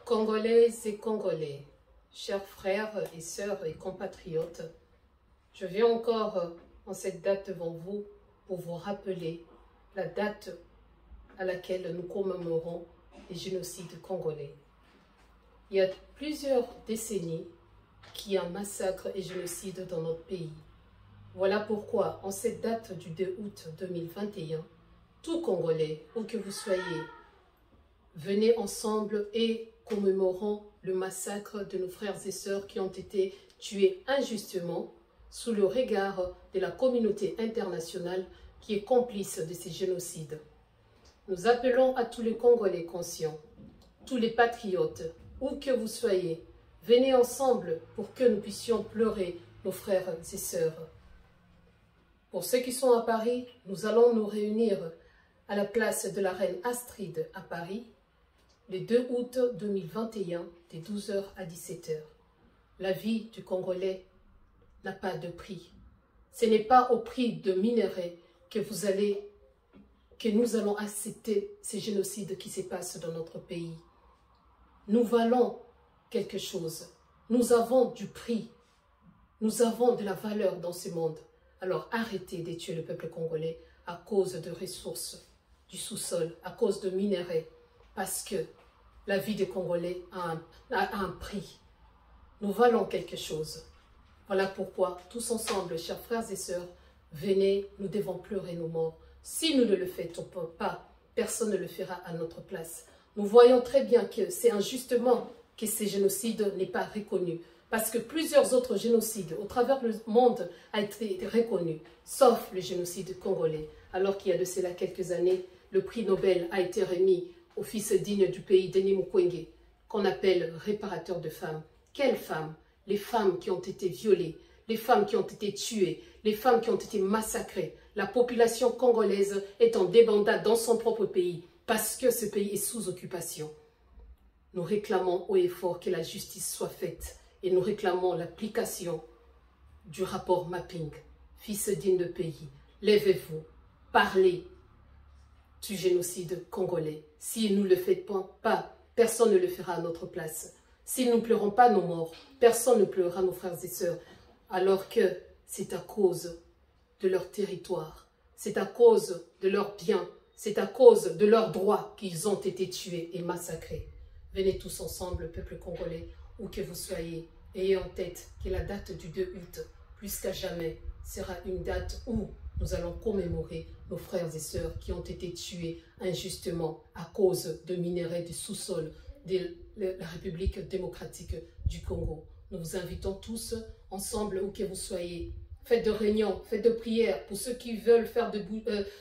Congolaises et Congolais, chers frères et sœurs et compatriotes, je viens encore en cette date devant vous pour vous rappeler la date à laquelle nous commémorons les génocides congolais. Il y a plusieurs décennies qu'il y a un massacre et génocide dans notre pays. Voilà pourquoi, en cette date du 2 août 2021, tout Congolais, où que vous soyez, venez ensemble et commémorons le massacre de nos frères et sœurs qui ont été tués injustement sous le regard de la communauté internationale qui est complice de ces génocides. Nous appelons à tous les Congolais conscients, tous les patriotes, où que vous soyez, venez ensemble pour que nous puissions pleurer nos frères et sœurs. Pour ceux qui sont à Paris, nous allons nous réunir à la place de la reine Astrid à Paris, le 2 août 2021, de 12 h à 17 h. La vie du Congolais n'a pas de prix. Ce n'est pas au prix de minerais que nous allons accepter ces génocides qui se passent dans notre pays. Nous valons quelque chose. Nous avons du prix. Nous avons de la valeur dans ce monde. Alors arrêtez de tuer le peuple congolais à cause de ressources du sous-sol, à cause de minerais, parce que la vie des Congolais a un prix. Nous valons quelque chose. Voilà pourquoi, tous ensemble, chers frères et sœurs, venez, nous devons pleurer nos morts. Si nous ne le faisons pas, personne ne le fera à notre place. Nous voyons très bien que c'est injustement que ces génocides n'est pas reconnu. Parce que plusieurs autres génocides au travers le monde ont été reconnus, sauf le génocide congolais. Alors qu'il y a de cela quelques années, le prix Nobel a été remis au fils digne du pays, Denis Mukwege, qu'on appelle réparateur de femmes. Quelles femmes? Les femmes qui ont été violées, les femmes qui ont été tuées, les femmes qui ont été massacrées. La population congolaise est en débandade dans son propre pays parce que ce pays est sous occupation. Nous réclamons haut et fort que la justice soit faite et nous réclamons l'application du rapport Mapping. Fils digne de pays, levez-vous, parlez du génocide congolais. Si nous ne le faisons pas, personne ne le fera à notre place. Si nous ne pleurons pas nos morts, personne ne pleurera nos frères et sœurs, alors que c'est à cause de leur territoire, c'est à cause de leurs biens, c'est à cause de leurs droits qu'ils ont été tués et massacrés. Venez tous ensemble, peuple congolais, où que vous soyez, ayez en tête que la date du 2 août, plus qu'à jamais, sera une date où nous allons commémorer nos frères et sœurs qui ont été tués injustement à cause de minerais du sous-sol de la République démocratique du Congo. Nous vous invitons tous ensemble, où que vous soyez. Faites de réunions, faites de prières. Pour ceux qui veulent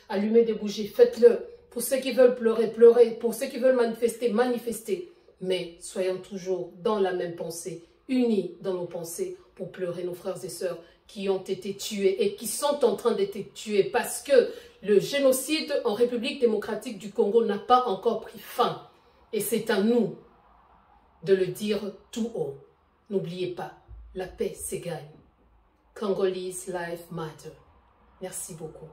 allumer des bougies, faites-le. Pour ceux qui veulent pleurer, pleurez. Pour ceux qui veulent manifester, manifestez. Mais soyons toujours dans la même pensée, unis dans nos pensées pour pleurer nos frères et sœurs qui ont été tués et qui sont en train d'être tués parce que le génocide en République démocratique du Congo n'a pas encore pris fin. Et c'est à nous de le dire tout haut. N'oubliez pas, la paix se gagne. Congolese life matter. Merci beaucoup.